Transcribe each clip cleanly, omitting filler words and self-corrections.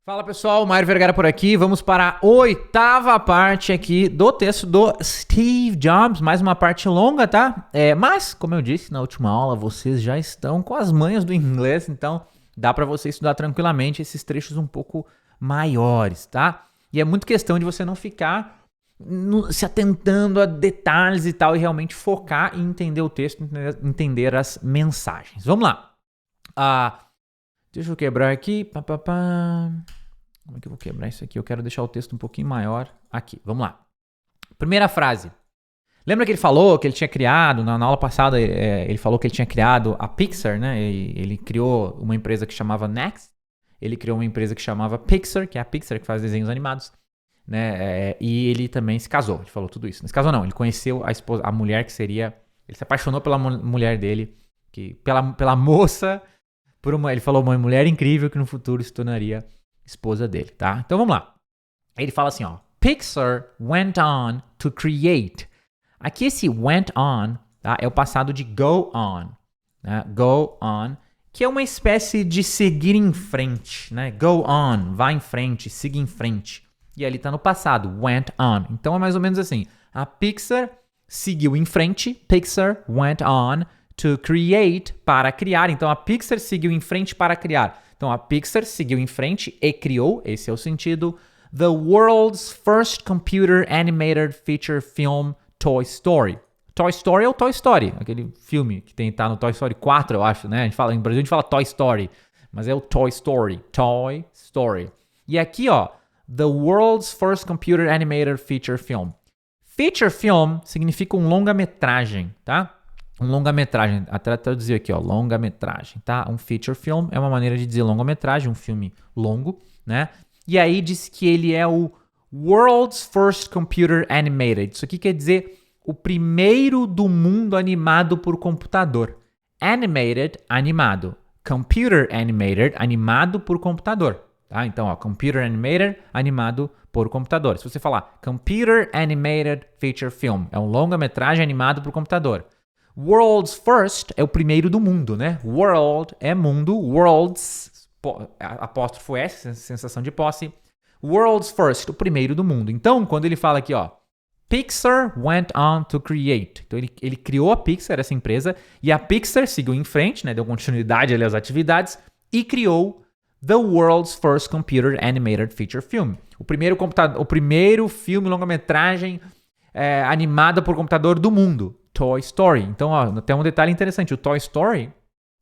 Fala pessoal, Mário Vergara por aqui. Vamos para a oitava parte aqui do texto do Steve Jobs. Mais uma parte longa, tá? Mas, como eu disse na última aula, vocês já estão com as manhas do inglês, então dá para você estudar tranquilamente esses trechos um pouco maiores, tá? E é muito questão de você não ficar se atentando a detalhes e tal, e realmente focar em entender o texto, entender as mensagens. Vamos lá. Deixa eu quebrar aqui. Como é que eu vou quebrar isso aqui? Eu quero deixar o texto um pouquinho maior aqui. Vamos lá. Primeira frase. Lembra que ele falou que ele tinha criado, na aula passada, ele falou que ele tinha criado a Pixar, né? Ele criou uma empresa que chamava Next. Ele criou uma empresa que chamava Pixar, que é a Pixar que faz desenhos animados, né? E ele também se casou. Ele falou tudo isso. Não se casou não. Ele conheceu a esposa, a mulher que seria... Ele se apaixonou pela mulher dele, pela moça... Ele falou uma mulher incrível que no futuro se tornaria esposa dele, tá? Então vamos lá. Ele fala assim, ó. Pixar went on to create. Aqui esse went on, tá? É o passado de go on, né? Go on, que é uma espécie de seguir em frente, né? Go on, vá em frente, siga em frente. E ali tá no passado, went on. Então é mais ou menos assim. A Pixar seguiu em frente. Pixar went on to create, para criar. Então, a Pixar seguiu em frente para criar. Então, a Pixar seguiu em frente e criou, esse é o sentido, the world's first computer animated feature film, Toy Story. Toy Story é o Toy Story, aquele filme que tá no Toy Story 4, eu acho, né? Em Brasil a gente fala Toy Story, mas é o Toy Story. Toy Story. E aqui, ó, the world's first computer animated feature film. Feature film significa um longa-metragem, tá? Um longa-metragem, até traduzir aqui, ó, longa-metragem, tá? Um feature film é uma maneira de dizer longa-metragem, um filme longo, né? E aí diz que ele é o World's First Computer Animated. Isso aqui quer dizer o primeiro do mundo animado por computador. Animated, animado. Computer Animated, animado por computador, tá? Então, ó, Computer Animated, animado por computador. Se você falar Computer Animated Feature Film, é um longa-metragem animado por computador. World's First é o primeiro do mundo, né? World é mundo, world's, apóstrofo S, sensação de posse. World's First, o primeiro do mundo. Então, quando ele fala aqui, ó, Pixar went on to create. Então, ele criou a Pixar, essa empresa, e a Pixar seguiu em frente, né? Deu continuidade ali às atividades e criou the world's first computer animated feature film. O primeiro filme longa-metragem animada por computador do mundo. Toy Story. Então, ó, tem um detalhe interessante. O Toy Story,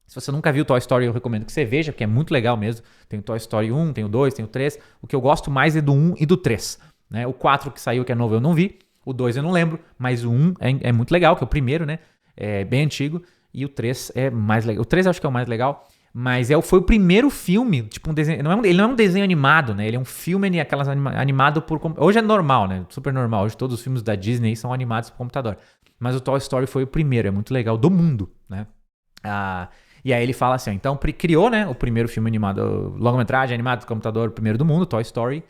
se você nunca viu o Toy Story, eu recomendo que você veja, porque é muito legal mesmo. Tem o Toy Story 1, tem o 2, tem o 3. O que eu gosto mais é do 1 e do 3. Né? O 4 que saiu, que é novo, eu não vi. O 2 eu não lembro, mas o 1 é muito legal, que é o primeiro, né? É bem antigo. E o 3 é mais legal. O 3 eu acho que é o mais legal. Mas foi o primeiro filme, tipo um desenho. Ele não é um desenho animado, né? Ele é um filme animado por computador. Hoje é normal, né? Super normal. Hoje todos os filmes da Disney são animados por computador. Mas o Toy Story foi o primeiro, é muito legal, do mundo, né? E aí ele fala assim, ó, então criou, né, o primeiro filme animado, longa-metragem animado por computador, o primeiro do mundo, Toy Story,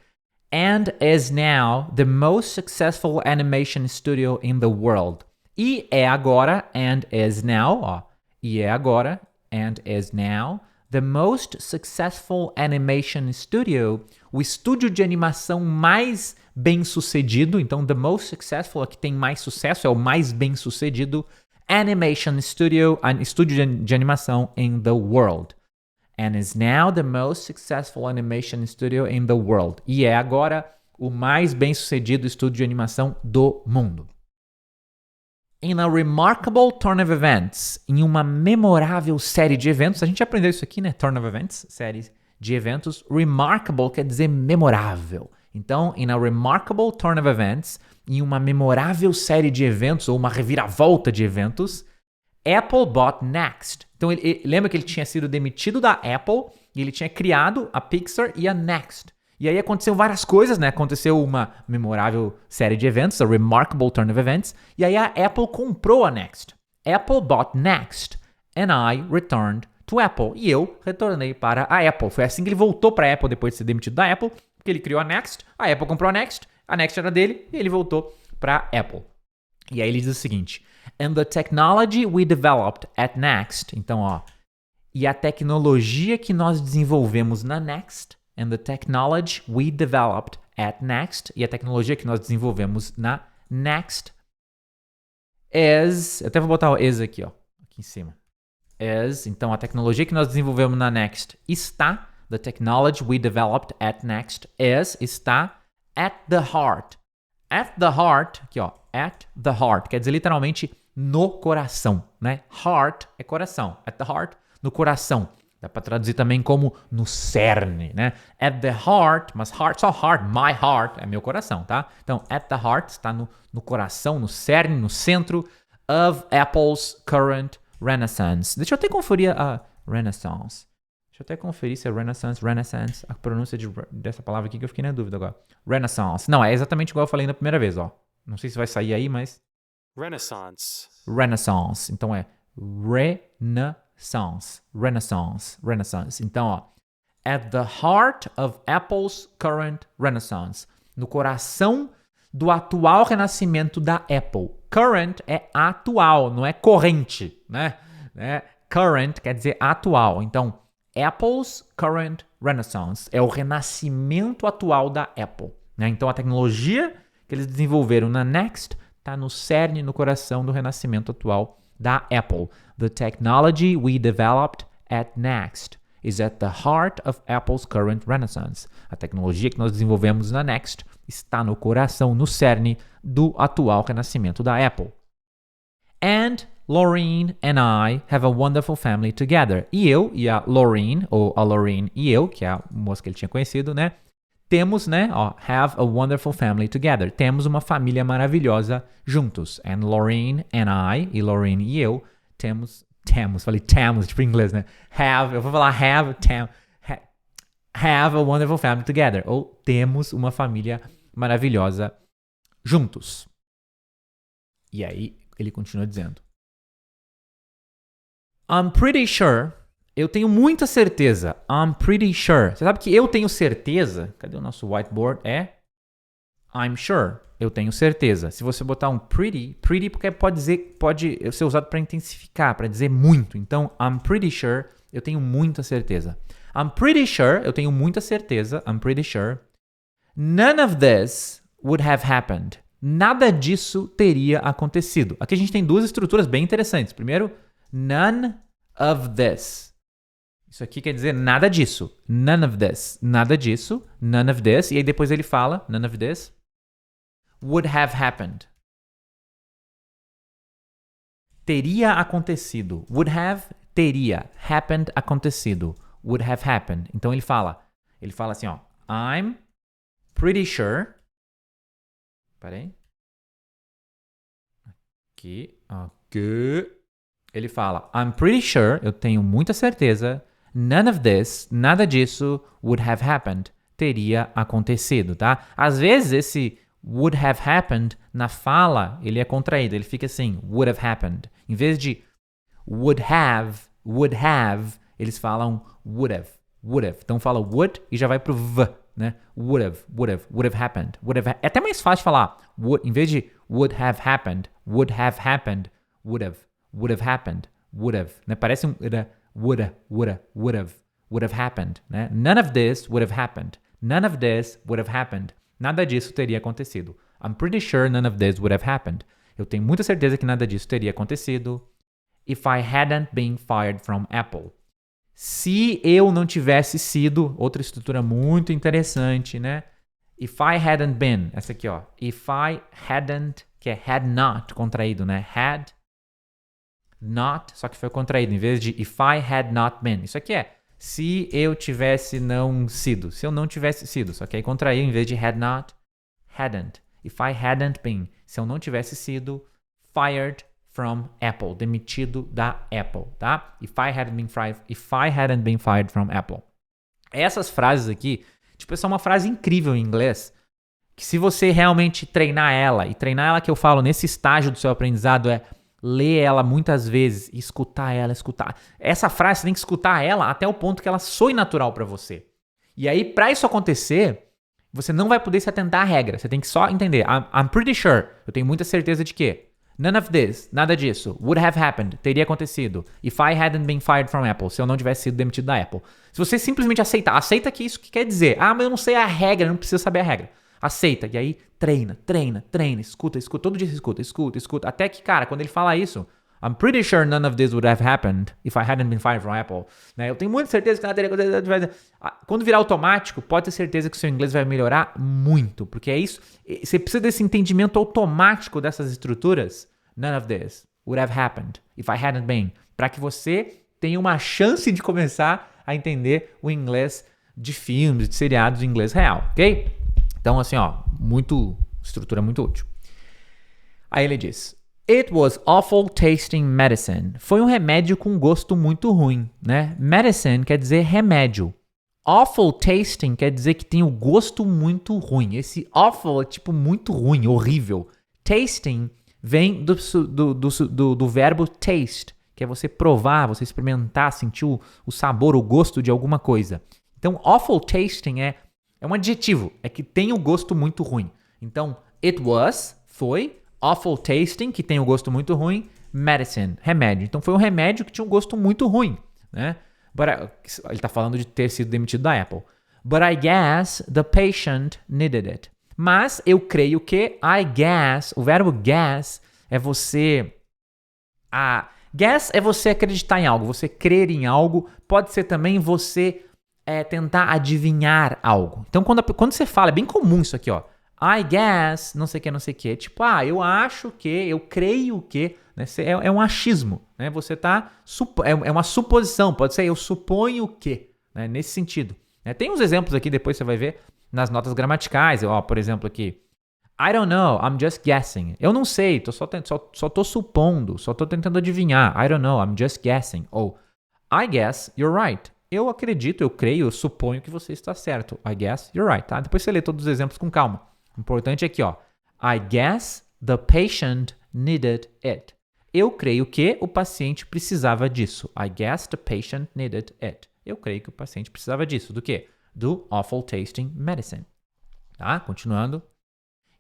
and is now the most successful animation studio in the world. E é agora, and is now, ó, e é agora, and is now, the most successful animation studio, o estúdio de animação mais bem-sucedido. Então, the most successful, aqui tem mais sucesso, é o mais bem-sucedido animation studio, estúdio de animação in the world. And is now the most successful animation studio in the world. E é agora o mais bem-sucedido estúdio de animação do mundo. In a remarkable turn of events, em uma memorável série de eventos, a gente aprendeu isso aqui, né? Turn of events, série de eventos. Remarkable quer dizer memorável. Então, in a remarkable turn of events, em uma memorável série de eventos, ou uma reviravolta de eventos, Apple bought Next. Então, lembra que ele tinha sido demitido da Apple e ele tinha criado a Pixar e a Next. E aí aconteceu várias coisas, né? Aconteceu uma memorável série de eventos, a remarkable turn of events, e aí a Apple comprou a Next. Apple bought Next and I returned to Apple. E eu retornei para a Apple. Foi assim que ele voltou para a Apple depois de ser demitido da Apple, porque ele criou a Next, a Apple comprou a Next era dele e ele voltou para a Apple. E aí ele diz o seguinte: And the technology we developed at Next. Então, ó, e a tecnologia que nós desenvolvemos na Next, and the technology we developed at Next, e a tecnologia que nós desenvolvemos na Next is, eu até vou botar o is aqui, ó, aqui em cima. Is, então a tecnologia que nós desenvolvemos na Next está, the technology we developed at Next está at the heart. At the heart, aqui ó, at the heart, quer dizer literalmente no coração, né? Heart é coração, at the heart, no coração. Dá para traduzir também como no cerne, né? At the heart, mas heart, só heart, my heart, é meu coração, tá? Então, at the heart está no coração, no cerne, no centro of Apple's current renaissance. Deixa eu até conferir a renaissance. Deixa eu até conferir se é renaissance, a pronúncia dessa palavra aqui que eu fiquei na dúvida agora. Renaissance. Não, é exatamente igual eu falei na primeira vez, ó. Não sei se vai sair aí, mas... Renaissance. Então é Renaissance. Então, ó. At the heart of Apple's current renaissance. No coração do atual renascimento da Apple. Current é atual, não é corrente, né? Current quer dizer atual. Então, Apple's current renaissance é o renascimento atual da Apple, né? Então, a tecnologia que eles desenvolveram na Next está no cerne, no coração do renascimento atual da Apple. The technology we developed at Next is at the heart of Apple's current renaissance. A tecnologia que nós desenvolvemos na Next está no coração, no cerne do atual renascimento da Apple. And Laureen and I have a wonderful family together. E eu e a Laureen, ou a Laureen e eu, que é a moça que ele tinha conhecido, né? Temos, né? Ó, have a wonderful family together. Temos uma família maravilhosa juntos. And Laureen and I, e Laureen e eu, temos, tipo em inglês, né? Eu vou falar have a wonderful family together. Ou temos uma família maravilhosa juntos. E aí, ele continua dizendo. I'm pretty sure. Eu tenho muita certeza. I'm pretty sure. Você sabe que eu tenho certeza? Cadê o nosso whiteboard? É I'm sure. Eu tenho certeza. Se você botar um pretty porque pode ser usado para intensificar, para dizer muito. Então, I'm pretty sure. Eu tenho muita certeza. I'm pretty sure. Eu tenho muita certeza. I'm pretty sure. None of this would have happened. Nada disso teria acontecido. Aqui a gente tem duas estruturas bem interessantes. Primeiro, none of this. Isso aqui quer dizer nada disso. None of this. Nada disso. None of this. E aí depois ele fala, none of this would have happened. Teria acontecido. Would have, teria. Happened, acontecido. Would have happened. Então ele fala assim, ó. I'm pretty sure. Peraí. Aqui. Ele fala, I'm pretty sure, eu tenho muita certeza, none of this, nada disso, would have happened, teria acontecido, tá? Às vezes esse would have happened, na fala, ele é contraído, ele fica assim, would have happened. Em vez de would have, eles falam would have. Então fala would e já vai pro v, né? Would have happened. É até mais fácil falar, em vez de would have happened, would have happened, né? Parece um would have happened, né? None of this would have happened. None of this would have happened. Nada disso teria acontecido. I'm pretty sure none of this would have happened. Eu tenho muita certeza que nada disso teria acontecido. If I hadn't been fired from Apple. Se eu não tivesse sido, outra estrutura muito interessante, né? If I hadn't been, essa aqui, ó. If I hadn't, que é had not, contraído, né? Had not, só que foi contraído, em vez de if I had not been. Isso aqui é se eu tivesse não sido. Se eu não tivesse sido, só que aí contraiu, em vez de had not, hadn't. If I hadn't been. Se eu não tivesse sido fired from Apple, demitido da Apple, tá? If I hadn't been fired from Apple. Essas frases aqui, tipo, essa é uma frase incrível em inglês, que se você realmente treinar ela, e treinar ela que eu falo nesse estágio do seu aprendizado é ler ela muitas vezes, escutar ela. Essa frase você tem que escutar ela até o ponto que ela soe natural para você. E aí, para isso acontecer, você não vai poder se atentar à regra. Você tem que só entender. I'm pretty sure. Eu tenho muita certeza de que None of this, nada disso. Would have happened, teria acontecido. If I hadn't been fired from Apple, se eu não tivesse sido demitido da Apple. Se você simplesmente aceita que isso que quer dizer. Ah, mas eu não sei a regra, não precisa saber a regra. Aceita, e aí treina, escuta, todo dia escuta. Até que, cara, quando ele fala isso, I'm pretty sure none of this would have happened if I hadn't been fired from Apple. Né? Eu tenho muita certeza que nada teria acontecido. Quando virar automático, pode ter certeza que o seu inglês vai melhorar muito. Porque é isso. Você precisa desse entendimento automático dessas estruturas. None of this would have happened if I hadn't been. Para que você tenha uma chance de começar a entender o inglês de filmes, de seriados em inglês real, ok? Então, assim, ó, estrutura muito útil. Aí ele diz... It was awful tasting medicine. Foi um remédio com gosto muito ruim, né? Medicine quer dizer remédio. Awful tasting quer dizer que tem o gosto muito ruim. Esse awful é tipo muito ruim, horrível. Tasting vem do verbo taste, que é você provar, você experimentar, sentir o sabor, o gosto de alguma coisa. Então, awful tasting é um adjetivo, é que tem o gosto muito ruim. Então, it was, foi... Awful tasting, que tem um gosto muito ruim. Medicine, remédio. Então foi um remédio que tinha um gosto muito ruim, né? Ele está falando de ter sido demitido da Apple. But I guess the patient needed it. Mas eu creio que I guess, o verbo guess é você... guess é você acreditar em algo, você crer em algo. Pode ser também você tentar adivinhar algo. Então quando você fala, é bem comum isso aqui, ó. I guess, não sei o que. Tipo, eu acho que, eu creio que, né? É um achismo, né? Você tá, é uma suposição, pode ser eu suponho que, né? Nesse sentido. Tem uns exemplos aqui, depois você vai ver nas notas gramaticais, por exemplo aqui, I don't know, I'm just guessing. Eu não sei, só tô supondo, só tô tentando adivinhar. I don't know, I'm just guessing. Ou, I guess you're right. Eu acredito, eu creio, eu suponho que você está certo. I guess you're right, tá? Depois você lê todos os exemplos com calma. O importante é aqui, ó. I guess the patient needed it. Eu creio que o paciente precisava disso. I guess the patient needed it. Eu creio que o paciente precisava disso. Do quê? Do awful tasting medicine. Tá? Continuando.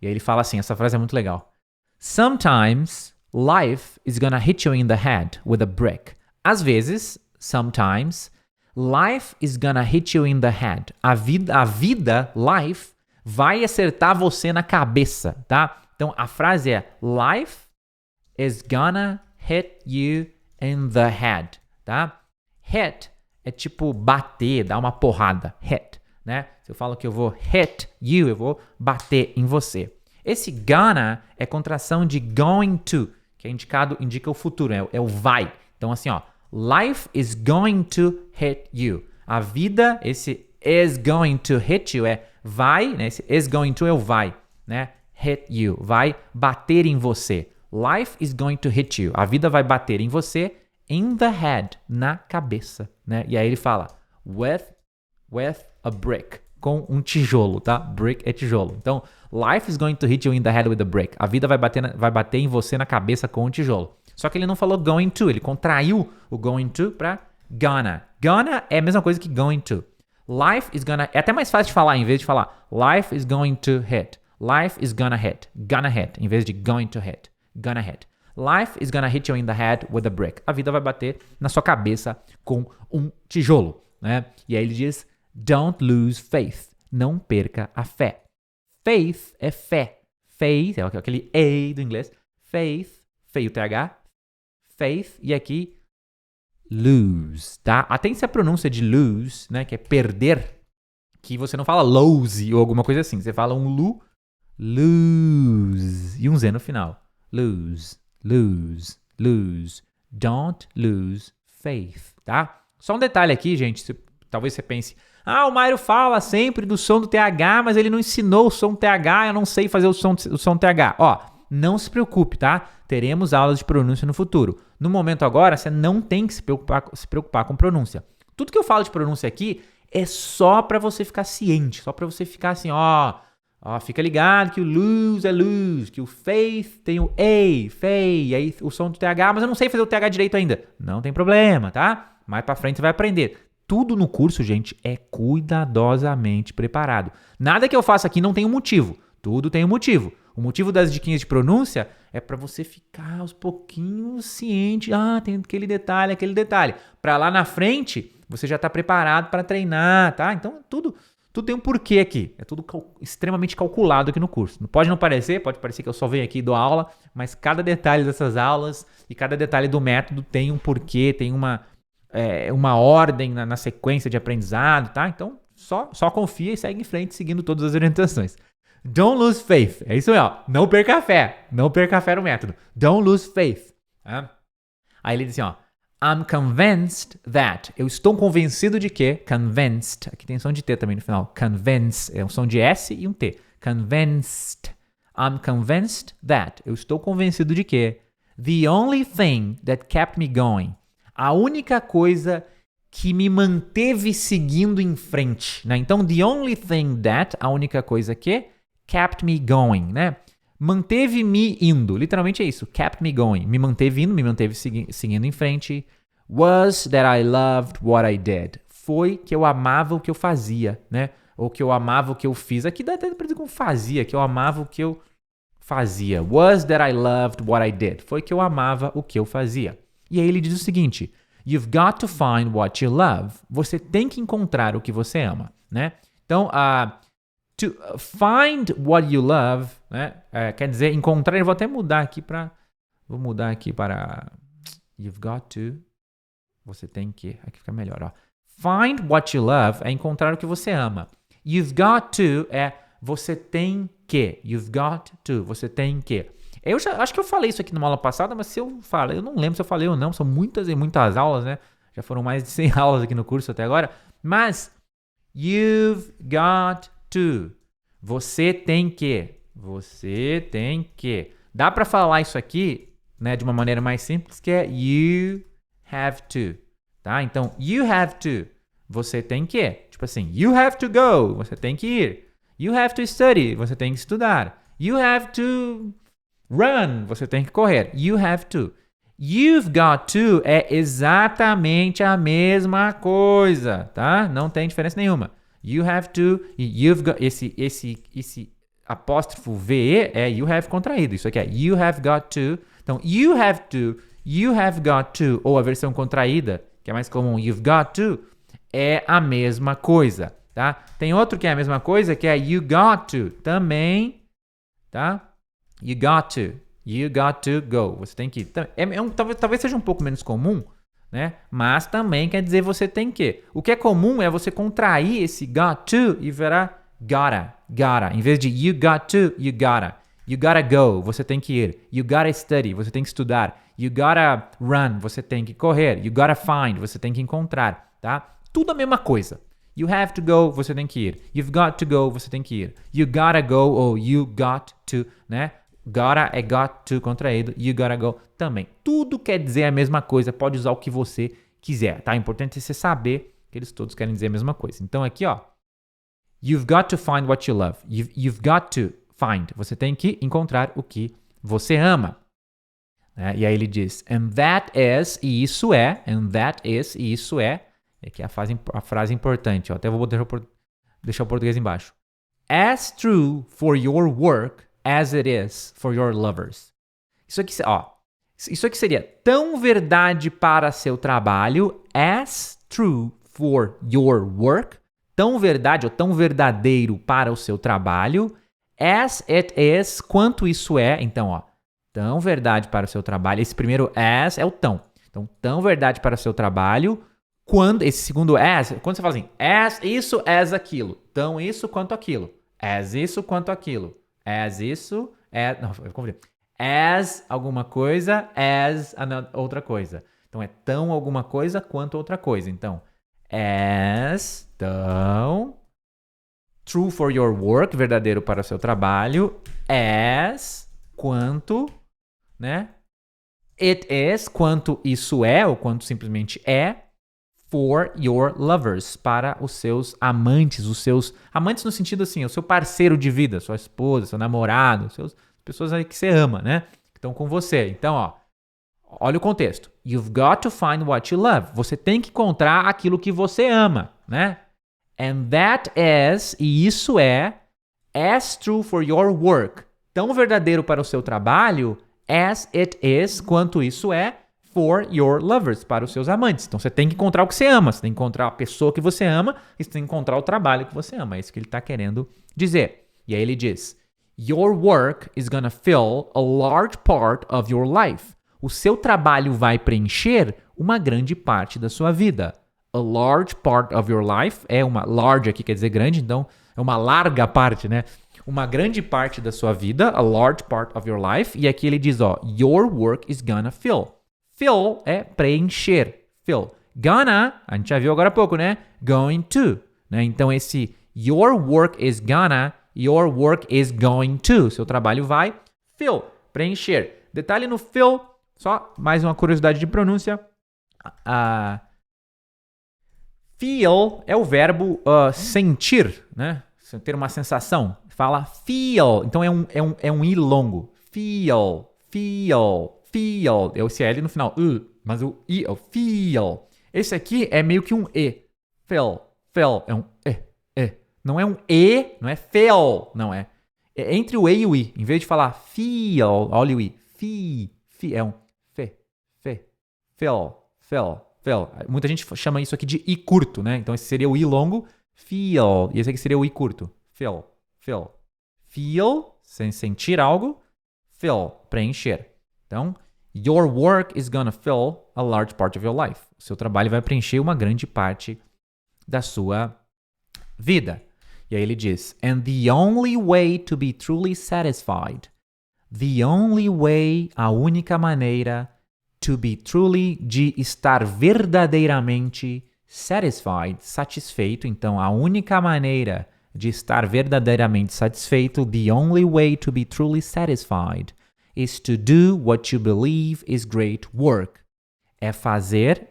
E aí ele fala assim, essa frase é muito legal. Sometimes life is gonna hit you in the head with a brick. Às vezes, sometimes, life is gonna hit you in the head. A vida, life, vai acertar você na cabeça, tá? Então, a frase é life is gonna hit you in the head, tá? Hit é tipo bater, dar uma porrada. Hit, né? Se eu falo que eu vou hit you, eu vou bater em você. Esse gonna é contração de going to, que é indica o futuro, é o vai. Então, assim, ó, life is going to hit you. A vida, esse is going to hit you é vai, né? Esse is going to é o vai, né? Hit you, vai bater em você. Life is going to hit you. A vida vai bater em você in the head, na cabeça, né? E aí ele fala with a brick, com um tijolo, tá? Brick é tijolo. Então, life is going to hit you in the head with a brick. A vida vai bater em você na cabeça com um tijolo. Só que ele não falou going to, ele contraiu o going to para gonna. Gonna é a mesma coisa que going to. Life is gonna... É até mais fácil de falar, em vez de falar life is going to hit. Life is gonna hit. Gonna hit, em vez de going to hit. Gonna hit. Life is gonna hit you in the head with a brick. A vida vai bater na sua cabeça com um tijolo, né? E aí ele diz, don't lose faith. Não perca a fé. Faith é fé. Faith é aquele A do inglês. Faith, feio TH. Faith, e aqui lose, tá? Atente-se a pronúncia de lose, né? Que é perder. Que você não fala lose ou alguma coisa assim. Você fala um lose. E um Z no final. Lose. Don't lose faith, tá? Só um detalhe aqui, gente. Talvez você pense, o Mário fala sempre do som do TH, mas ele não ensinou o som TH, eu não sei fazer o som TH. Ó, não se preocupe, tá? Teremos aulas de pronúncia no futuro. No momento agora, você não tem que se preocupar com pronúncia. Tudo que eu falo de pronúncia aqui é só pra você ficar ciente, só pra você ficar assim, fica ligado que o lose é lose, que o faith tem o A, fei, aí o som do TH, mas eu não sei fazer o TH direito ainda. Não tem problema, tá? Mais pra frente você vai aprender. Tudo no curso, gente, é cuidadosamente preparado. Nada que eu faça aqui não tem um motivo. Tudo tem um motivo. O motivo das diquinhas de pronúncia é para você ficar aos pouquinhos ciente. Tem aquele detalhe. Para lá na frente, você já tá preparado para treinar, tá? Então, tudo tem um porquê aqui. É tudo extremamente calculado aqui no curso. Pode parecer que eu só venho aqui e dou aula, mas cada detalhe dessas aulas e cada detalhe do método tem um porquê, tem uma ordem na sequência de aprendizado, tá? Então, só confia e segue em frente seguindo todas as orientações. Don't lose faith. É isso aí, ó. Não perca a fé. Não perca a fé no método. Don't lose faith. Tá? Aí ele diz assim, ó. I'm convinced that. Eu estou convencido de que. Convinced. Aqui tem som de T também no final. Convinced. É um som de S e um T. Convinced. I'm convinced that. Eu estou convencido de que. The only thing that kept me going. A única coisa que me manteve seguindo em frente, né? Então, the only thing that, a única coisa que, kept me going, né? Manteve-me indo, literalmente é isso, kept me going, me manteve indo, me manteve seguindo em frente, was that I loved what I did, foi que eu amava o que eu fazia, né? Ou que eu amava o que eu fiz, aqui dá até pra dizer como fazia, que eu amava o que eu fazia, was that I loved what I did, foi que eu amava o que eu fazia. E aí ele diz o seguinte, you've got to find what you love. Você tem que encontrar o que você ama, né? Então, to find what you love, né? Quer dizer, encontrar. Eu vou até mudar aqui para... Vou mudar aqui para... You've got to... Você tem que... Aqui fica melhor, ó. Find what you love é encontrar o que você ama. You've got to é você tem que. You've got to. Você tem que. Eu acho que eu falei isso aqui numa aula passada, mas se eu falei, eu não lembro se eu falei ou não, são muitas e muitas aulas, né? Já foram mais de 100 aulas aqui no curso até agora. Mas, you've got to. Você tem que. Você tem que. Dá pra falar isso aqui, né, de uma maneira mais simples, que é you have to. Tá? Então, you have to. Você tem que. Tipo assim, you have to go. Você tem que ir. You have to study. Você tem que estudar. You have to... run, você tem que correr. You have to. You've got to é exatamente a mesma coisa, tá? Não tem diferença nenhuma. You have to e you've got... Esse apóstrofo VE é you have contraído. Isso aqui é you have got to. Então, you have got to, ou a versão contraída, que é mais comum, you've got to, é a mesma coisa, tá? Tem outro que é a mesma coisa, que é you got to, também, tá? You got to go. Você tem que ir. Talvez seja um pouco menos comum, né? Mas também quer dizer você tem que. O que é comum é você contrair esse got to e virar gotta. Em vez de you got to, you gotta. You gotta go. Você tem que ir. You gotta study. Você tem que estudar. You gotta run. Você tem que correr. You gotta find. Você tem que encontrar, tá? Tudo a mesma coisa. You have to go. Você tem que ir. You've got to go. Você tem que ir. You gotta go ou you got to, né? Gotta é got to contraído, you gotta go também. Tudo quer dizer a mesma coisa, pode usar o que você quiser, tá? O importante é você saber que eles todos querem dizer a mesma coisa. Então aqui, ó, you've got to find what you love. You've got to find. Você tem que encontrar o que você ama. E aí ele diz, and that is, e isso é, and that is, e isso é, aqui é a frase importante, ó, até vou deixar o português embaixo. As true for your work as it is for your lovers. Isso aqui seria tão verdade para seu trabalho, as true for your work, tão verdade ou tão verdadeiro para o seu trabalho, as it is, quanto isso é. Então, ó, tão verdade para o seu trabalho. Esse primeiro as é o tão. Então, tão verdade para o seu trabalho, quando esse segundo as, quando você fala assim, as isso, as aquilo, tão isso quanto aquilo, as isso quanto aquilo. As isso, não, eu confundi. As alguma coisa, as outra coisa. Então, é tão alguma coisa quanto outra coisa. Então, as, tão, true for your work, verdadeiro para o seu trabalho, as, quanto, né? It is, quanto isso é, ou quanto simplesmente é, for your lovers, para os seus amantes, no sentido assim, o seu parceiro de vida, sua esposa, seu namorado, as pessoas aí que você ama, né? Que estão com você. Então, ó, olha o contexto. You've got to find what you love. Você tem que encontrar aquilo que você ama, né? And that is, e isso é, as true for your work, tão verdadeiro para o seu trabalho as it is, quanto isso é for your lovers, para os seus amantes. Então você tem que encontrar o que você ama, você tem que encontrar a pessoa que você ama e você tem que encontrar o trabalho que você ama. É isso que ele está querendo dizer. E aí ele diz, your work is gonna fill a large part of your life. O seu trabalho vai preencher uma grande parte da sua vida. A large part of your life é uma large aqui quer dizer grande, então é uma larga parte, né? Uma grande parte da sua vida, a large part of your life. E aqui ele diz, ó, your work is gonna fill. Fill é preencher. Fill. Gonna, a gente já viu agora há pouco, né? Going to. Né? Então esse your work is going to. Seu trabalho vai fill, preencher. Detalhe no fill, só mais uma curiosidade de pronúncia. Feel é o verbo sentir, né? Ter uma sensação. Fala feel. Então é um I longo. Feel. É esse L no final. Mas o I é o feel. Esse aqui é meio que um E. Feel. É um E. Não é um E, não é feel. Não é. É entre o E e o I. Em vez de falar feel, olha o I. É um feel. Muita gente chama isso aqui de I curto, né? Então esse seria o I longo, feel. E esse aqui seria o I curto. Feel. Feel, sem sentir algo. Fill, preencher. Então, your work is gonna fill a large part of your life. O seu trabalho vai preencher uma grande parte da sua vida. E aí ele diz, and the only way to be truly satisfied. The only way, a única maneira, to be truly, de estar verdadeiramente satisfied, satisfeito. Então, a única maneira de estar verdadeiramente satisfeito, the only way to be truly satisfied is to do what you believe is great work. É fazer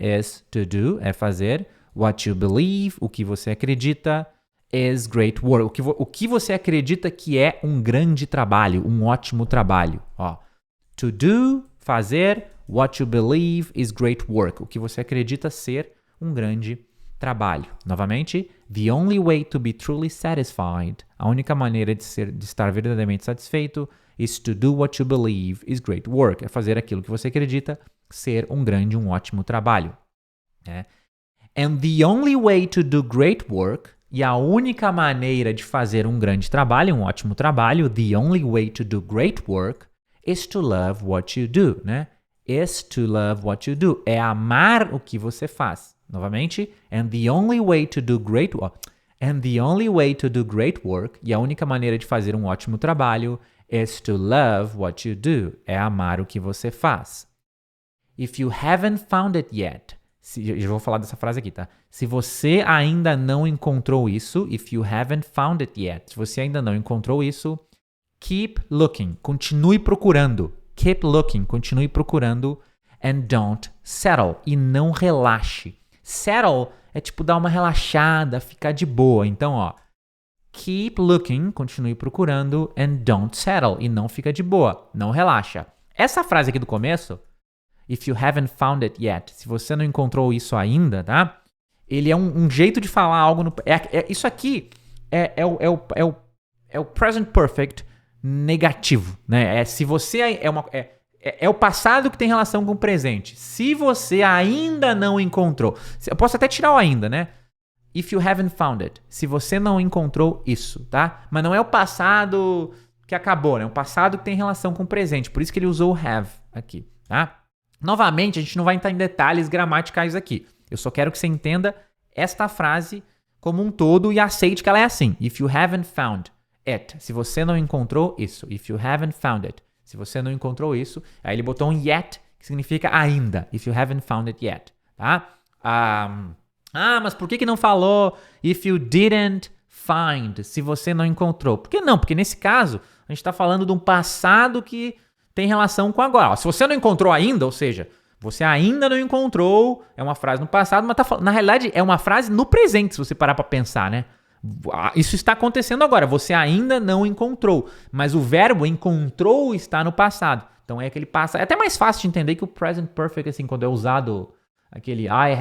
what you believe, o que você acredita, is great work. O que você acredita que é um grande trabalho, um ótimo trabalho. Ó. To do, fazer, what you believe is great work. O que você acredita ser um grande trabalho. Novamente, the only way to be truly satisfied, a única maneira de estar verdadeiramente satisfeito, is to do what you believe is great work. É fazer aquilo que você acredita ser um ótimo trabalho. É. And the only way to do great work, e a única maneira de fazer um grande trabalho, um ótimo trabalho, the only way to do great work is to love what you do, né? Is to love what you do. É amar o que você faz. Novamente, and the only way to do great work, e a única maneira de fazer um ótimo trabalho is to love what you do. É amar o que você faz. If you haven't found it yet, eu vou falar dessa frase aqui, tá? Se você ainda não encontrou isso, if you haven't found it yet, se você ainda não encontrou isso, keep looking, continue procurando. Keep looking, continue procurando, and don't settle, e não relaxe. Settle é tipo dar uma relaxada, ficar de boa. Então, ó, keep looking, continue procurando, and don't settle, e não fica de boa, não relaxa. Essa frase aqui do começo, if you haven't found it yet, se você não encontrou isso ainda, tá? Ele é um jeito de falar algo no... isso aqui é o present perfect negativo, né? Se você é o passado que tem relação com o presente. Se você ainda não encontrou... Eu posso até tirar o ainda, né? If you haven't found it. Se você não encontrou isso, tá? Mas não é o passado que acabou, né? É o passado que tem relação com o presente. Por isso que ele usou o have aqui, tá? Novamente, a gente não vai entrar em detalhes gramaticais aqui. Eu só quero que você entenda esta frase como um todo e aceite que ela é assim. If you haven't found it. Se você não encontrou isso. If you haven't found it. Se você não encontrou isso. Aí ele botou um yet, que significa ainda. If you haven't found it yet. Tá? Mas por que não falou if you didn't find? Se você não encontrou. Por que não? Porque nesse caso, a gente está falando de um passado que tem relação com agora. Se você não encontrou ainda, ou seja, você ainda não encontrou, é uma frase no passado, mas na realidade é uma frase no presente, se você parar para pensar, né? Isso está acontecendo agora, você ainda não encontrou, mas o verbo encontrou está no passado. Então é aquele passado. É até mais fácil de entender que o present perfect, assim, quando é usado aquele I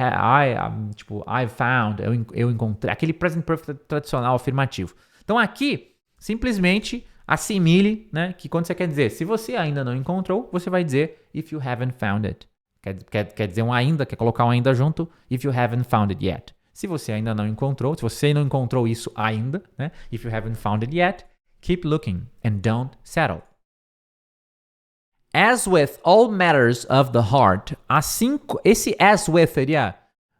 found, eu encontrei, aquele present perfect tradicional afirmativo. Então aqui, simplesmente, assimile, né? Que quando você quer dizer, se você ainda não encontrou, você vai dizer if you haven't found it. Quer dizer um ainda, quer colocar um ainda junto, if you haven't found it yet. Se você ainda não encontrou, se você não encontrou isso ainda, né? If you haven't found it yet, keep looking and don't settle. As with all matters of the heart, assim, esse as with seria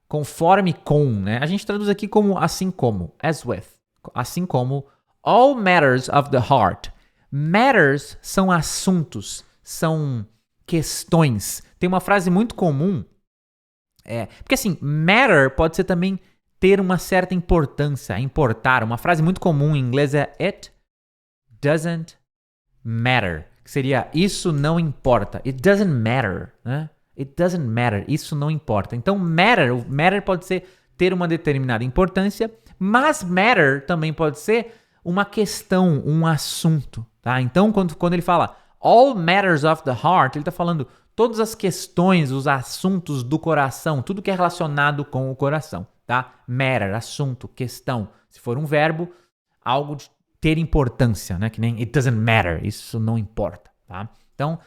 conforme com, né? A gente traduz aqui como assim como, as with. Assim como all matters of the heart. Matters são assuntos, são questões. Tem uma frase muito comum, porque assim, matter pode ser também ter uma certa importância, importar. Uma frase muito comum em inglês é it doesn't matter. Que seria, isso não importa. It doesn't matter, né? It doesn't matter. Isso não importa. Então, matter pode ser ter uma determinada importância, mas matter também pode ser uma questão, um assunto, tá? Então, quando ele fala all matters of the heart, ele está falando todas as questões, os assuntos do coração, tudo que é relacionado com o coração, tá? Matter, assunto, questão. Se for um verbo, algo de ter importância, né? Que nem it doesn't matter, isso não importa, tá? Então,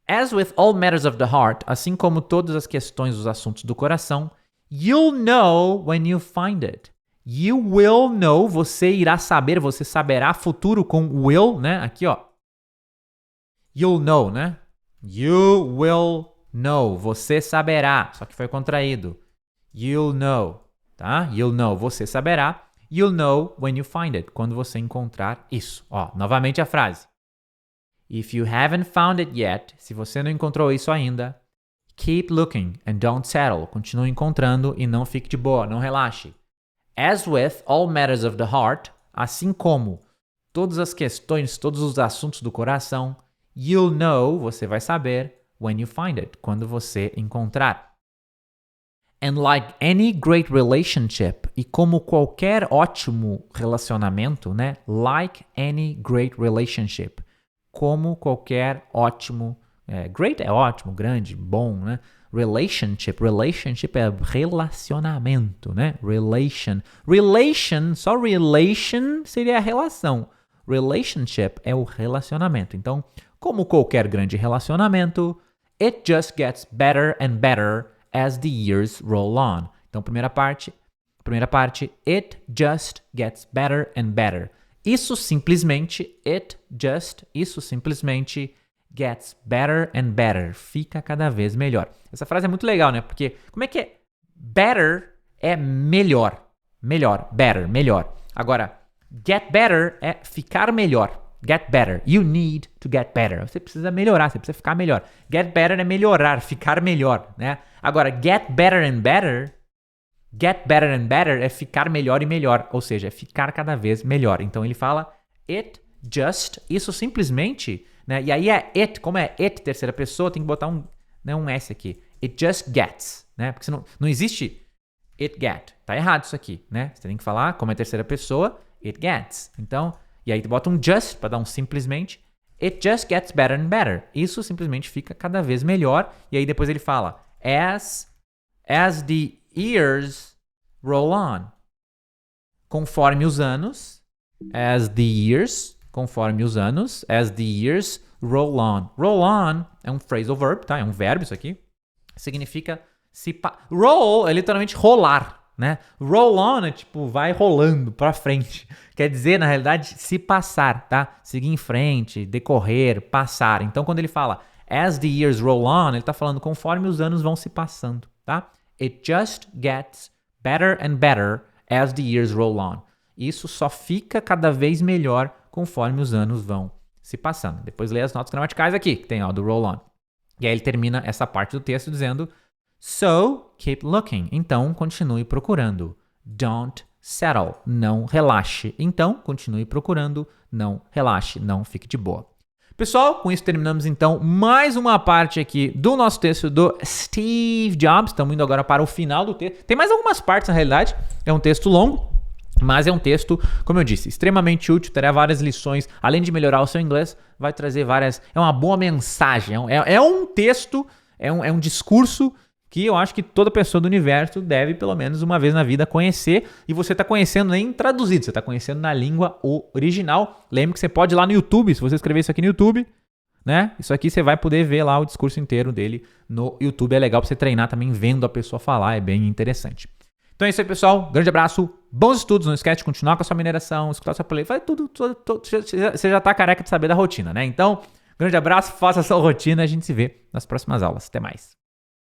as with all matters of the heart, assim como todas as questões, os assuntos do coração, you'll know when you find it. You will know, você irá saber, você saberá, futuro com will, né? Aqui, ó. You'll know, né? You will know, você saberá, só que foi contraído. You'll know, tá? You'll know, você saberá. You'll know when you find it, quando você encontrar isso. Ó, novamente a frase. If you haven't found it yet, se você não encontrou isso ainda, keep looking and don't settle. Continue encontrando e não fique de boa, não relaxe. As with all matters of the heart, assim como todas as questões, todos os assuntos do coração, you'll know, você vai saber, when you find it, quando você encontrar. And like any great relationship, e como qualquer ótimo relacionamento, né? Like any great relationship, como qualquer ótimo, great é ótimo, grande, bom, né? Relationship é relacionamento, né? Só relation seria a relação. Relationship é o relacionamento. Então, como qualquer grande relacionamento, it just gets better and better as the years roll on. Então, primeira parte, it just gets better and better. Isso simplesmente gets better and better. Fica cada vez melhor. Essa frase é muito legal, né? Porque como é que é? Better é melhor. Better, melhor. Agora, get better é ficar melhor. Get better. You need to get better. Você precisa melhorar, você precisa ficar melhor. Get better é melhorar, ficar melhor, né? Agora, get better and better é ficar melhor e melhor, ou seja, é ficar cada vez melhor. Então ele fala it just, isso simplesmente, né? E aí é it, como é it terceira pessoa, tem que botar um S aqui. It just gets, né? Porque senão, não existe it get. Tá errado isso aqui, né? Você tem que falar, como é terceira pessoa, it gets. Então, e aí tu bota um just para dar um simplesmente. It just gets better and better. Isso simplesmente fica cada vez melhor. E aí depois ele fala as the years roll on. Conforme os anos. As the years roll on. Roll on é um phrasal verb, tá? É um verbo isso aqui. Significa roll é literalmente rolar, né? Roll on é tipo vai rolando pra frente. Quer dizer, na realidade, se passar, tá? Seguir em frente, decorrer, passar. Então, quando ele fala as the years roll on, ele tá falando conforme os anos vão se passando, tá? It just gets better and better as the years roll on. Isso só fica cada vez melhor conforme os anos vão se passando. Depois lê as notas gramaticais aqui, que tem ó, do roll on. E aí ele termina essa parte do texto dizendo so, keep looking. Então, continue procurando. Don't settle. Não relaxe. Então, continue procurando. Não relaxe. Não fique de boa. Pessoal, com isso terminamos então mais uma parte aqui do nosso texto do Steve Jobs. Estamos indo agora para o final do texto. Tem mais algumas partes na realidade. É um texto longo, mas é um texto, como eu disse, extremamente útil. Terá várias lições. Além de melhorar o seu inglês, vai trazer várias... É uma boa mensagem. É um texto, é um discurso que eu acho que toda pessoa do universo deve, pelo menos uma vez na vida, conhecer. E você está conhecendo nem traduzido, você está conhecendo na língua original. Lembre que você pode ir lá no YouTube, se você escrever isso aqui no YouTube, né? Isso aqui você vai poder ver lá o discurso inteiro dele no YouTube. É legal para você treinar também vendo a pessoa falar, é bem interessante. Então é isso aí, pessoal. Grande abraço, bons estudos. Não esquece de continuar com a sua mineração, escutar sua play, faz tudo. Você já tá careca de saber da rotina, né? Então, grande abraço, faça a sua rotina. A gente se vê nas próximas aulas. Até mais.